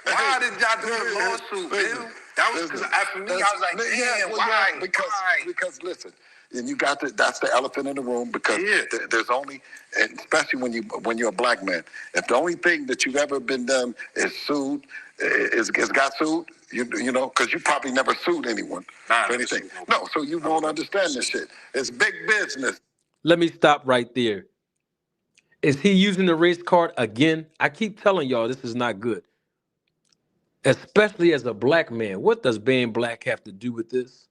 Why did y'all do the lawsuit, Bill? That was because for me, I was like, damn, why? Because listen, and you got that's the elephant in the room because there's only, and especially when you're a black man, if the only thing that you've ever been done is sued, is got sued, you know, because you probably never sued anyone for anything. No, so you won't understand this shit. It's big business. Let me stop right there. Is he using the race card again? I keep telling y'all this is not good. Especially as a black man. What does being black have to do with this?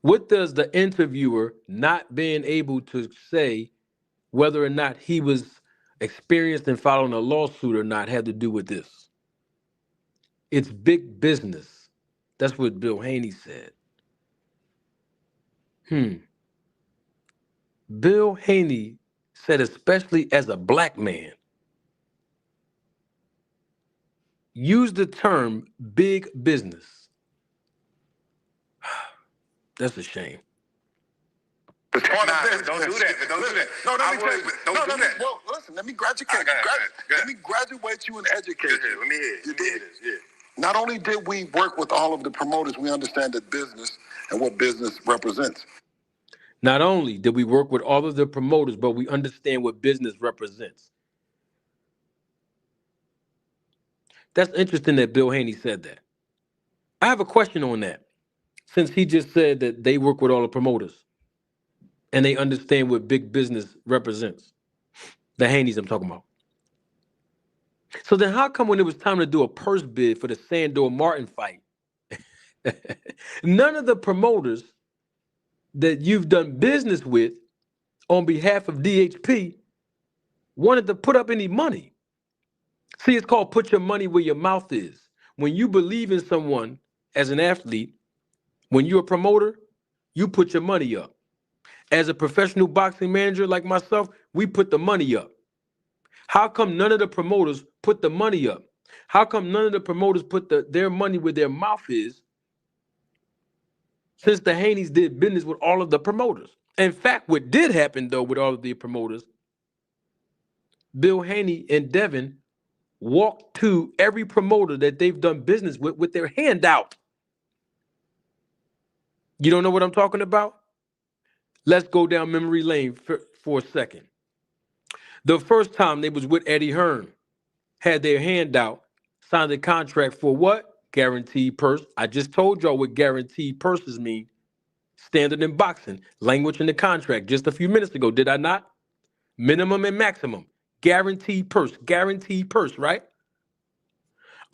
What does the interviewer not being able to say whether or not he was experienced in filing a lawsuit or not have to do with this? It's big business. That's what Bill Haney said. Bill Haney said, especially as a black man, use the term big business. That's a shame. Don't do that. Don't do that. No, don't do that. Well, listen, let me graduate you and educate you. Let me hear this. Yeah. Not only did we work with all of the promoters, we understand that business and what business represents. Not only did we work with all of the promoters, but we understand what business represents. That's interesting that Bill Haney said that. I have a question on that. Since he just said that they work with all the promoters and they understand what big business represents. The Haneys I'm talking about. So then how come when it was time to do a purse bid for the Sandor Martin fight, none of the promoters that you've done business with on behalf of DHP wanted to put up any money? See, it's called put your money where your mouth is. When you believe in someone as an athlete, when you're a promoter, you put your money up. As a professional boxing manager like myself, we put the money up. How come none of the promoters put the money up? How come none of the promoters put their money where their mouth is? Since the Haneys did business with all of the promoters. In fact, what did happen, though, with all of the promoters, Bill Haney and Devin walked to every promoter that they've done business with their hand out. You don't know what I'm talking about? Let's go down memory lane for a second. The first time they was with Eddie Hearn, had their hand out, signed a contract for what? Guaranteed purse. I just told y'all what guaranteed purses mean. Standard in boxing, language in the contract just a few minutes ago, did I not? Minimum and maximum. Guaranteed purse, right?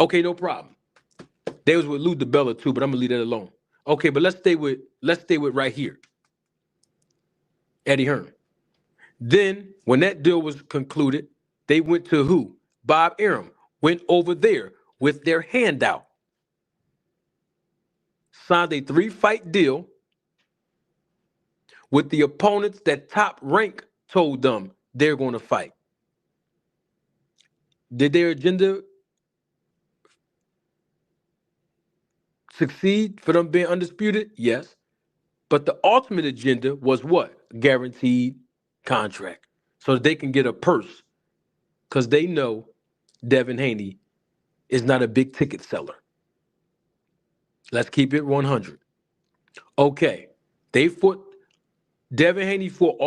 Okay, no problem. They was with Lou DiBella too, but I'm gonna leave that alone. Okay, but let's stay with right here. Eddie Hearn. Then, when that deal was concluded, they went to who? Bob Arum. Went over there with their hand out. Signed a 3-fight deal with the opponents that Top Rank told them they're going to fight. Did their agenda succeed for them being undisputed? Yes. But the ultimate agenda was what? Guaranteed contract. So that they can get a purse. Because they know Devin Haney is not a big ticket seller. Let's keep it 100. Okay. Devin Haney fought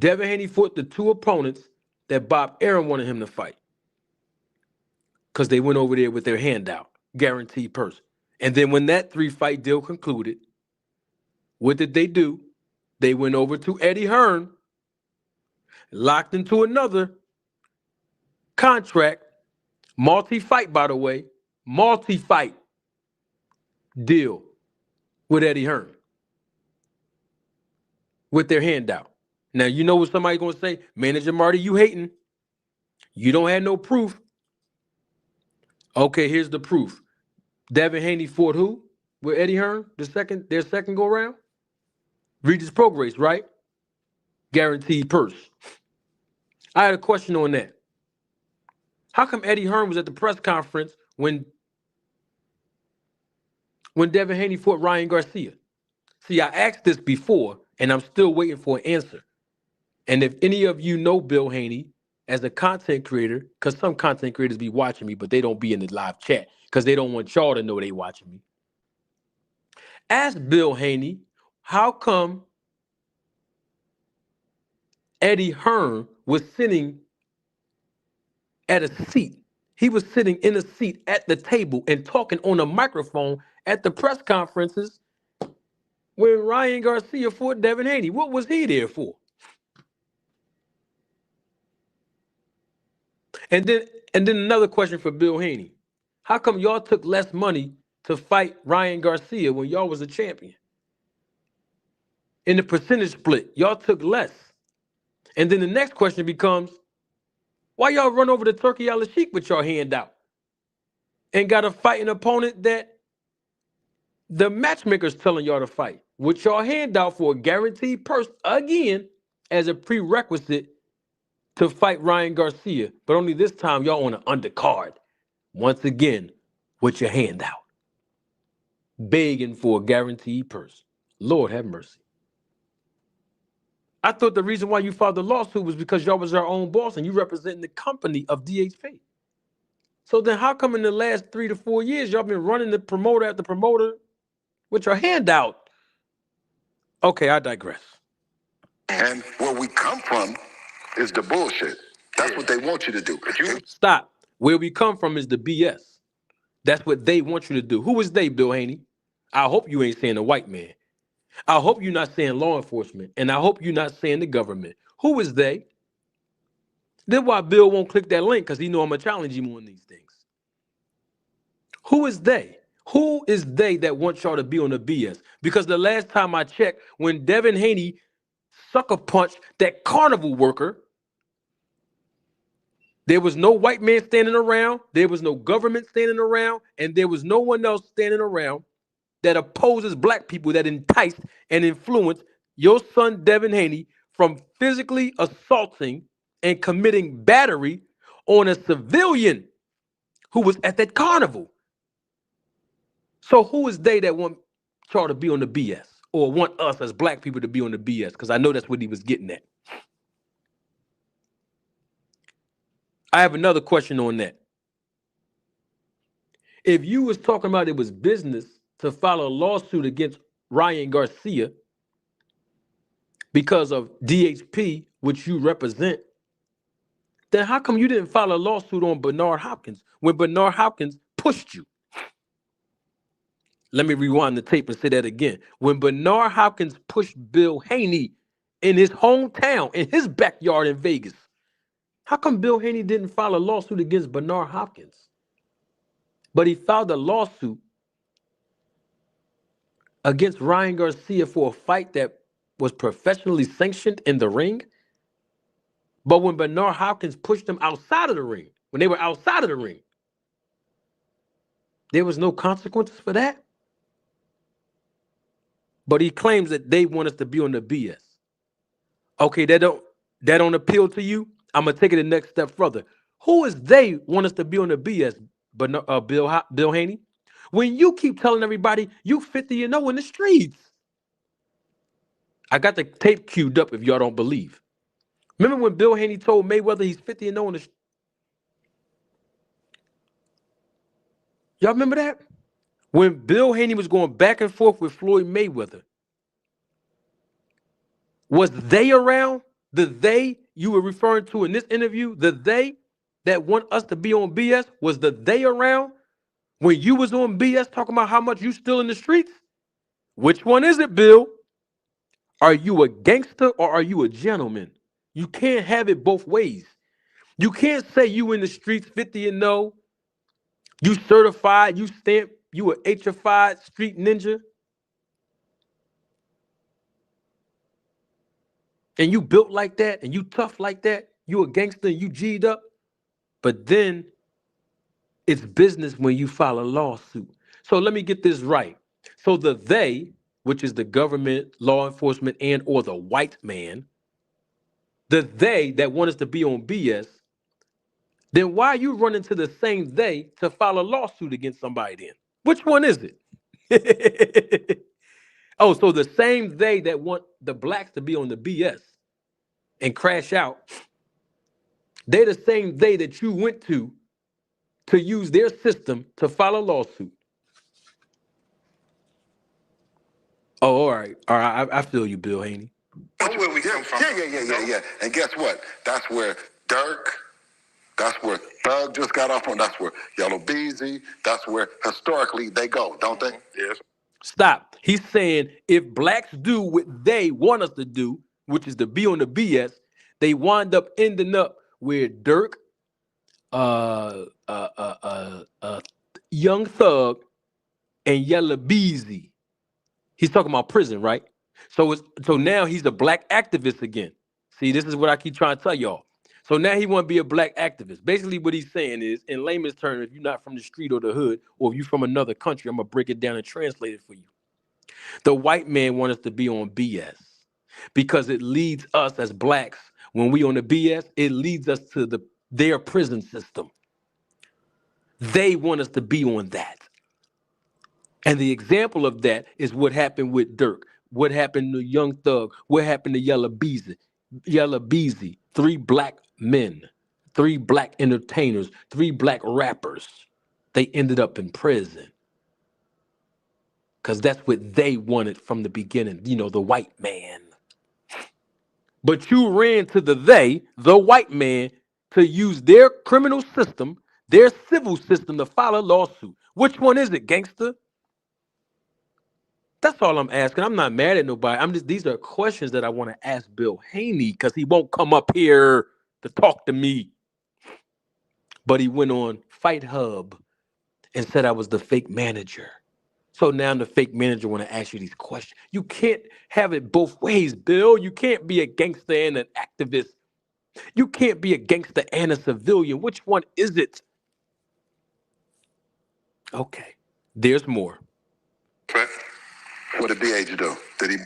the two opponents that Bob Arum wanted him to fight. Because they went over there with their hand out. Guaranteed purse. And then when that 3-fight deal concluded, what did they do? They went over to Eddie Hearn, locked into another contract, multi-fight, by the way, multi-fight deal with Eddie Hearn with their hand out. Now, you know what somebody's going to say? Manager Marty, you hating. You don't have no proof. Okay, here's the proof. Devin Haney fought who? With Eddie Hearn, their second go round? Regis Prograis, right? Guaranteed purse. I had a question on that. How come Eddie Hearn was at the press conference when Devin Haney fought Ryan Garcia? See, I asked this before, and I'm still waiting for an answer. And if any of you know Bill Haney, as a content creator, because some content creators be watching me, but they don't be in the live chat because they don't want y'all to know they watching me. Ask Bill Haney, how come Eddie Hearn was sitting at a seat? He was sitting in a seat at the table and talking on a microphone at the press conferences when Ryan Garcia fought Devin Haney. What was he there for? And then another question for Bill Haney. How come y'all took less money to fight Ryan Garcia when y'all was a champion? In the percentage split, y'all took less. And then the next question becomes, why y'all run over to Turkey Al Sheikh with your hand out and got to fight an opponent that the matchmaker's telling y'all to fight with your hand out for a guaranteed purse again as a prerequisite to fight Ryan Garcia, but only this time y'all on an undercard once again with your hand out, begging for a guaranteed purse. Lord have mercy. I thought the reason why you filed the lawsuit was because y'all was your own boss and you representing the company of DHP. So then how come in the last 3 to 4 years y'all been running the promoter after promoter with your hand out? Okay, I digress. And where we come from is the bullshit. That's what they want you to do. Stop. Where we come from is the BS. That's what they want you to do. Who is they, Bill Haney? I hope you ain't saying a white man. I hope you're not saying law enforcement. And I hope you're not saying the government. Who is they? Then why Bill won't click that link, because he know I'm going to challenge him on these things. Who is they? Who is they that want y'all to be on the BS? Because the last time I checked, when Devin Haney sucker punched that carnival worker, there was no white man standing around, there was no government standing around, and there was no one else standing around that opposes black people that enticed and influenced your son Devin Haney from physically assaulting and committing battery on a civilian who was at that carnival. So who is they that want y'all to be on the BS, or want us as black people to be on the BS? Because I know that's what he was getting at. I have another question on that. If you was talking about it was business to file a lawsuit against Ryan Garcia because of DHP, which you represent, then how come you didn't file a lawsuit on Bernard Hopkins when Bernard Hopkins pushed you? Let me rewind the tape and say that again. When Bernard Hopkins pushed Bill Haney in his hometown, in his backyard in Vegas, how come Bill Haney didn't file a lawsuit against Bernard Hopkins? But he filed a lawsuit against Ryan Garcia for a fight that was professionally sanctioned in the ring. But when Bernard Hopkins pushed him outside of the ring, when they were outside of the ring, there was no consequences for that. But he claims that they want us to be on the BS. Okay, that don't appeal to you. I'm gonna take it the next step further. Who is they want us to be on the BS? But Bill Haney. When you keep telling everybody you 50-0 in the streets, I got the tape queued up if y'all don't believe. Remember when Bill Haney told Mayweather he's 50-0 in the Y'all remember that? When Bill Haney was going back and forth with Floyd Mayweather, was they around? The they you were referring to in this interview, the they that want us to be on BS, was the they around when you was on BS talking about how much you still in the streets? Which one is it, Bill? Are you a gangster or are you a gentleman? You can't have it both ways. You can't say you in the streets 50-0, you certified, you stamp, you a HFI street ninja, and you built like that, and you tough like that, you a gangster, and you G'd up, but then it's business when you file a lawsuit. So let me get this right. So the they, which is the government, law enforcement, and or the white man, the they that want us to be on BS, then why are you running to the same they to file a lawsuit against somebody then? Which one is it? Oh, so the same they that want the blacks to be on the BS and crash out They're the same they that you went to use their system to file a lawsuit. Oh, all right. I feel you, Bill Haney. Know where we come from. Yeah. And guess what? That's where Dirk, that's where Thug just got off on. That's where Yellow Beezy, that's where historically they go, don't they? Yes. Stop. He's saying if blacks do what they want us to do, which is to be on the BS, they wind up ending up where Dirk, uh, uh, uh, uh, uh, Young Thug, and Yellow Beezy. He's talking about prison, right? So now he's a black activist again. See, this is what I keep trying to tell y'all. So now he want to be a black activist. Basically, what he's saying is, in layman's terms, if you're not from the street or the hood, or if you're from another country, I'm gonna break it down and translate it for you. The white man wants us to be on BS because it leads us as blacks, when we on the BS, it leads us to their prison system. They want us to be on that. And the example of that is what happened with Dirk, what happened to Young Thug, what happened to Yellow Beezy, three black men, three black entertainers, three black rappers. They ended up in prison because that's what they wanted from the beginning, the white man. But you ran to the white man, to use their criminal system, their civil system to file a lawsuit. Which one is it, gangster? That's all I'm asking. I'm not mad at nobody. These are questions that I want to ask Bill Haney because he won't come up here to talk to me. But he went on Fight Hub and said I was the fake manager. So now the fake manager want to ask you these questions. You can't have it both ways, Bill. You can't be a gangster and an activist. You can't be a gangster and a civilian. Which one is it? Okay, there's more. Right. What did BH do? Did he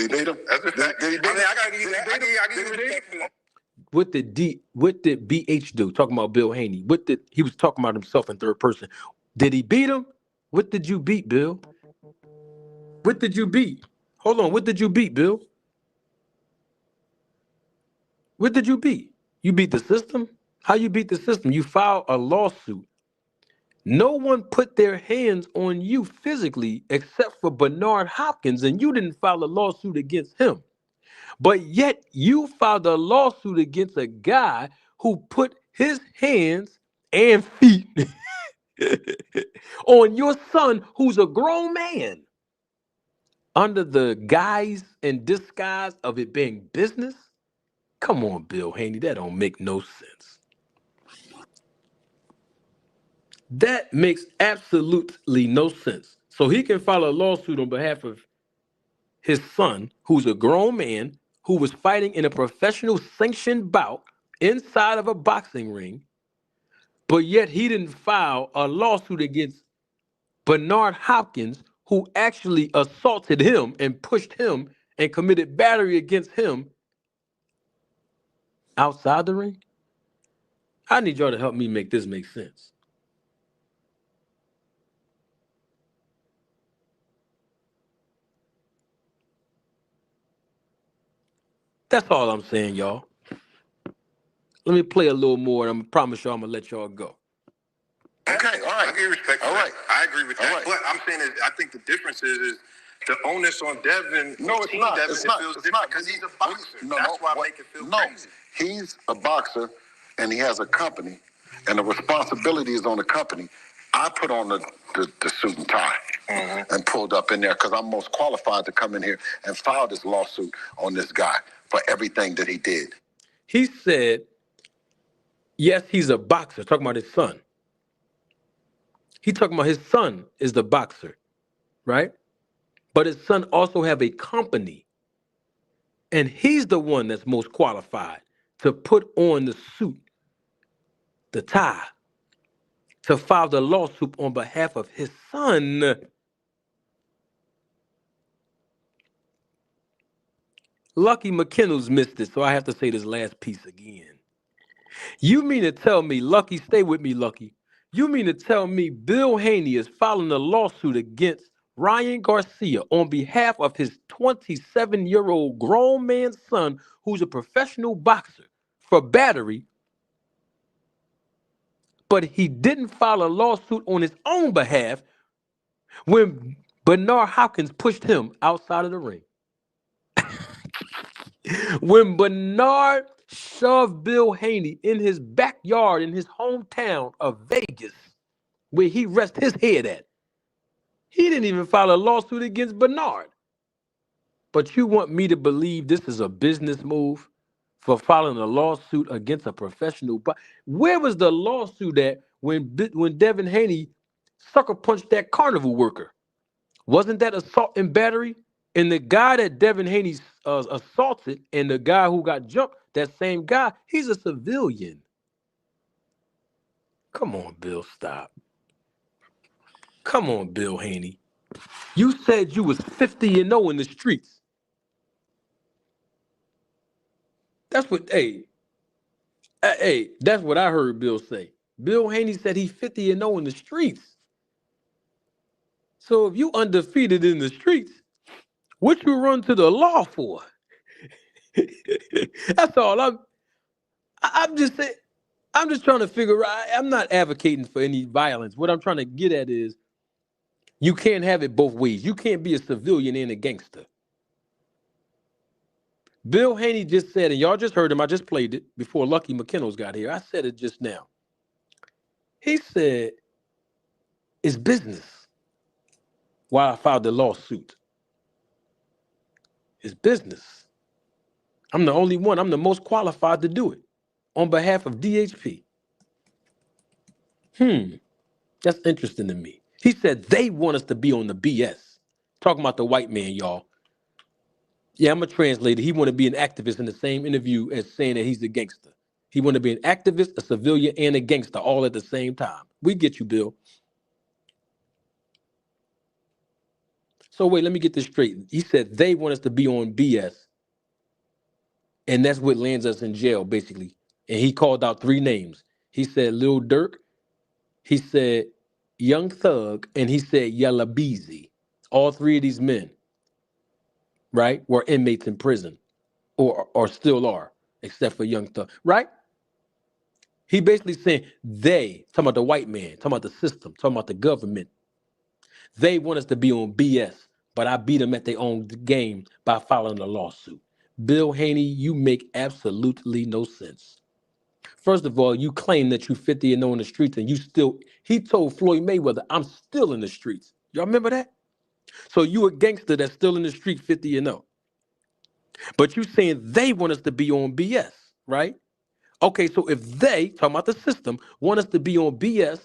beat him? That's a fact. Did he beat him? I gotta give you that. I give you respect for that. What did BH do? Talking about Bill Haney. He was talking about himself in third person. Did he beat him? What did you beat, Bill? What did you beat? Hold on. What did you beat, Bill? What did you beat? You beat the system? How you beat the system? You filed a lawsuit. No one put their hands on you physically except for Bernard Hopkins, and you didn't file a lawsuit against him. But yet you filed a lawsuit against a guy who put his hands and feet on your son, who's a grown man, under the guise and disguise of it being business. Come on, Bill Haney, that don't make no sense. That makes absolutely no sense. So he can file a lawsuit on behalf of his son, who's a grown man, who was fighting in a professional sanctioned bout inside of a boxing ring, but yet he didn't file a lawsuit against Bernard Hopkins, who actually assaulted him and pushed him and committed battery against him outside the ring. I need y'all to help me make this make sense. That's all I'm saying, y'all. Let me play a little more, and I promise y'all I'm gonna let y'all go. Okay, all right. I give you respect for All that. right. I agree with that. All right. But I'm saying is, I think the difference is the onus on Devin. No, it's not. Devin, It's not. feels It's different not. because he's a boxer. That's why I make it feel crazy. He's a boxer, and he has a company, and the responsibility is on the company. I put on the suit and tie and pulled up in there because I'm most qualified to come in here and file this lawsuit on this guy for everything that he did. He said, yes, he's a boxer, talking about his son. He talking about his son is the boxer, right? But his son also have a company. And he's the one that's most qualified to put on the suit, the tie, to file the lawsuit on behalf of his son. Lucky McKinnell's missed it, so I have to say this last piece again. You mean to tell me, Lucky, stay with me, Lucky. You mean to tell me Bill Haney is filing a lawsuit against Ryan Garcia on behalf of his 27-year-old grown man son who's a professional boxer for battery but he didn't file a lawsuit on his own behalf when Bernard Hopkins pushed him outside of the ring. When Bernard shoved Bill Haney in his backyard in his hometown of Vegas, where he rests his head at, he didn't even file a lawsuit against Bernard. But you want me to believe this is a business move for filing a lawsuit against a professional? Where was the lawsuit at when Devin Haney sucker punched that carnival worker? Wasn't that assault and battery? And the guy that Devin Haney assaulted and the guy who got jumped, that same guy, he's a civilian. Come on, Bill, stop. Come on, Bill Haney. You said you was 50-0 in the streets. That's what, that's what I heard Bill say. Bill Haney said he's 50-0 in the streets. So if you undefeated in the streets, what you run to the law for? That's all I'm just saying. I'm just trying to figure out. I'm not advocating for any violence. What I'm trying to get at is you can't have it both ways. You can't be a civilian and a gangster. Bill Haney just said, and y'all just heard him, I just played it before Lucky McKinnell's got here. I said it just now. He said, it's business why I filed the lawsuit. It's business. I'm the only one. I'm the most qualified to do it on behalf of DHP. That's interesting to me. He said they want us to be on the BS. Talking about the white man, y'all. Yeah, I'm a translator. He want to be an activist in the same interview as saying that he's a gangster. He want to be an activist, a civilian, and a gangster all at the same time. We get you, Bill. So wait, let me get this straight. He said they want us to be on BS. And that's what lands us in jail, basically. And he called out 3 names. He said Lil Durk, he said Young Thug, and he said Yella Beezy. All 3 of these men, right, were inmates in prison, or still are, except for Young Thug, right? He basically saying they, talking about the white man, talking about the system, talking about the government. They want us to be on BS, but I beat them at their own game by filing a lawsuit. Bill Haney, you make absolutely no sense. First of all, you claim that you 50-0 in the streets, and he told Floyd Mayweather, I'm still in the streets. Y'all remember that? So you a gangster that's still in the street 50-0. But you saying they want us to be on BS, right? Okay, so if they, talking about the system, want us to be on BS,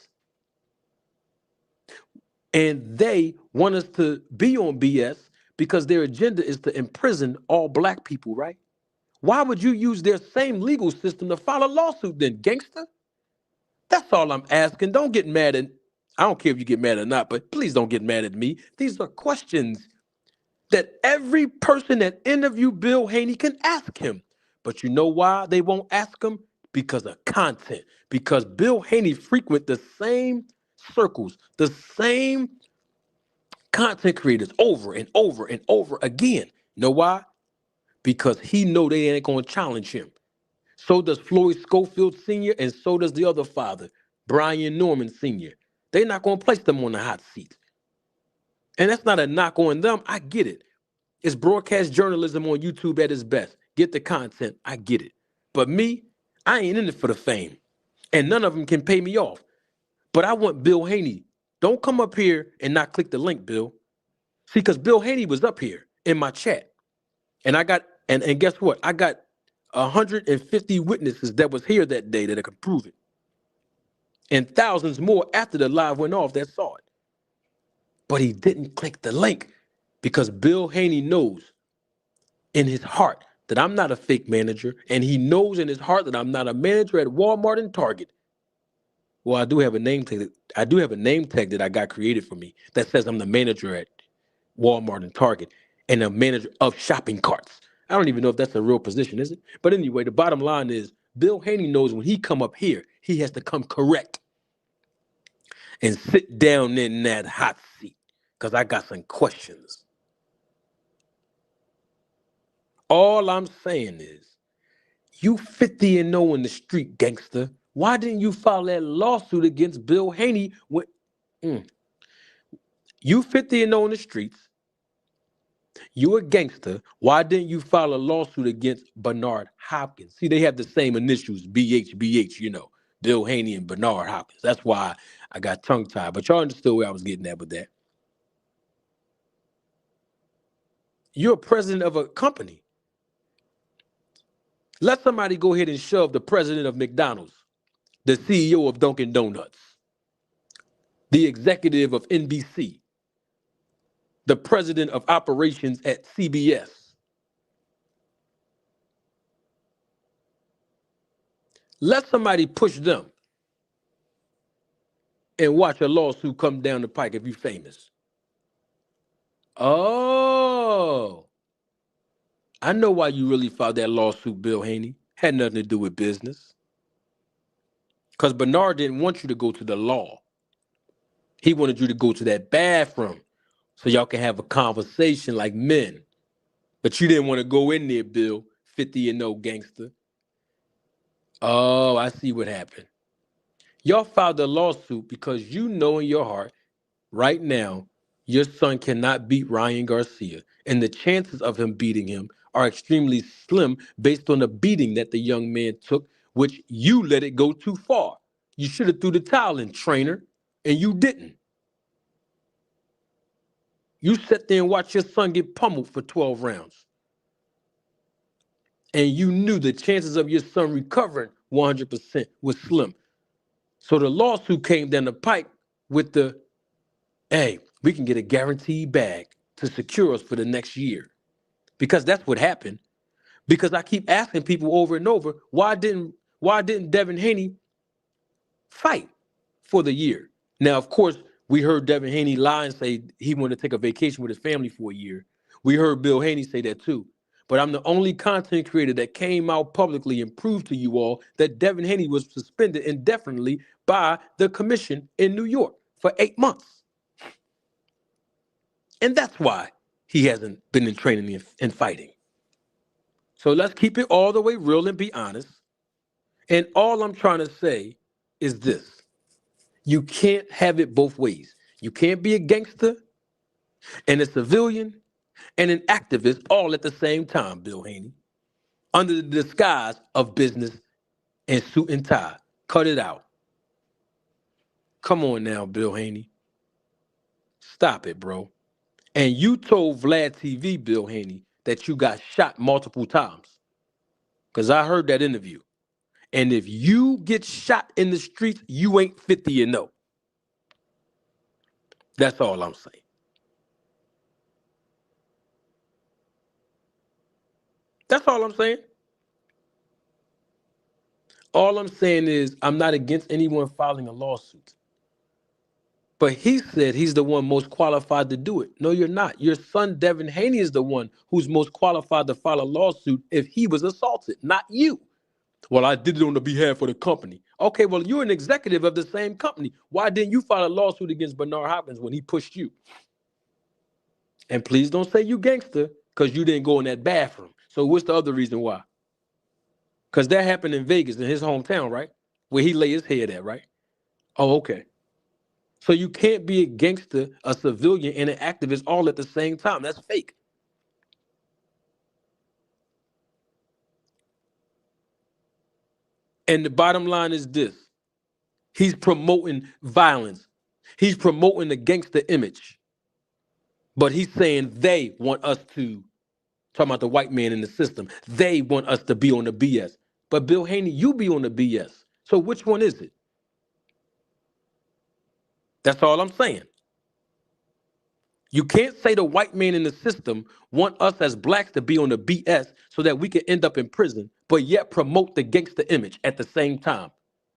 and they want us to be on BS because their agenda is to imprison all black people, right? Why would you use their same legal system to file a lawsuit then, gangster? That's all I'm asking. Don't get mad at, I don't care if you get mad or not, but please don't get mad at me. These are questions that every person that interviewed Bill Haney can ask him. But you know why they won't ask him? Because of content. Because Bill Haney frequent the same circles, the same content creators over and over and over again. You know why? Because he know they ain't gonna challenge him. So does Floyd Schofield Sr. and so does the other father, Brian Norman Sr. They're not gonna place them on the hot seat. And that's not a knock on them. I get it. It's broadcast journalism on YouTube at its best. Get the content. I get it. But me, I ain't in it for the fame. And none of them can pay me off. But I want Bill Haney. Don't come up here and not click the link, Bill. See, because Bill Haney was up here in my chat. And I got, and guess what? I got 150 witnesses that was here that day that could prove it. And thousands more after the live went off that saw it. But he didn't click the link because Bill Haney knows in his heart that I'm not a fake manager, and he knows in his heart that I'm not a manager at Walmart and Target. Well, I do have a name tag. I do have a name tag that I got created for me that says I'm the manager at Walmart and Target and a manager of shopping carts. I don't even know if that's a real position, is it? But anyway, the bottom line is Bill Haney knows when he come up here, he has to come correct and sit down in that hot seat because I got some questions. All I'm saying is, you 50-0 in the street, gangster. Why didn't you file that lawsuit against Bill Haney when you 50 and 0 in the streets? You a gangster. Why didn't you file a lawsuit against Bernard Hopkins? See, they have the same initials, BHBH, Bill Haney and Bernard Hopkins. That's why I got tongue tied. But y'all understood where I was getting at with that. You're a president of a company. Let somebody go ahead and shove the president of McDonald's, the CEO of Dunkin' Donuts, the executive of NBC, the president of operations at CBS. Let somebody push them and watch a lawsuit come down the pike if you're famous. Oh, I know why you really filed that lawsuit, Bill Haney. Had nothing to do with business. Because Bernard didn't want you to go to the law. He wanted you to go to that bathroom so y'all can have a conversation like men. But you didn't want to go in there, Bill, 50 and no gangster. Oh, I see what happened. Y'all filed a lawsuit because you know in your heart right now your son cannot beat Ryan Garcia. And the chances of him beating him are extremely slim based on the beating that the young man took, which you let it go too far. You should have threw the towel in, trainer, and you didn't. You sat there and watched your son get pummeled for 12 rounds. And you knew the chances of your son recovering 100% was slim. So the lawsuit came down the pike with the, hey, we can get a guaranteed bag to secure us for the next year. Because that's what happened. Because I keep asking people over and over, why didn't Devin Haney fight for the year? Now, of course, we heard Devin Haney lie and say he wanted to take a vacation with his family for a year. We heard Bill Haney say that too. But I'm the only content creator that came out publicly and proved to you all that Devin Haney was suspended indefinitely by the commission in New York for 8 months. And that's why he hasn't been in training and fighting. So let's keep it all the way real and be honest. And all I'm trying to say is this. You can't have it both ways. You can't be a gangster and a civilian and an activist all at the same time, Bill Haney, under the disguise of business and suit and tie. Cut it out. Come on now, Bill Haney. Stop it, bro. And you told Vlad TV, Bill Haney, that you got shot multiple times. Because I heard that interview. And if you get shot in the streets, you ain't 50 and no. That's all I'm saying. That's all I'm saying. All I'm saying is I'm not against anyone filing a lawsuit. But he said he's the one most qualified to do it. No, you're not. Your son, Devin Haney, is the one who's most qualified to file a lawsuit if he was assaulted, not you. Well, I did it on the behalf of the company. Okay, well, you're an executive of the same company. Why didn't you file a lawsuit against Bernard Hopkins when he pushed you? And please don't say you gangster because you didn't go in that bathroom. So what's the other reason why? Because that happened in Vegas, in his hometown, right? Where he lay his head at, right? Oh, okay. So you can't be a gangster, a civilian, and an activist all at the same time. That's fake. And the bottom line is this. He's promoting violence. He's promoting the gangster image. But he's saying they want us to, talking about the white man in the system, they want us to be on the BS. But Bill Haney, you be on the BS. So which one is it? That's all I'm saying. You can't say the white man in the system want us as blacks to be on the BS so that we can end up in prison, but yet promote the gangster image at the same time.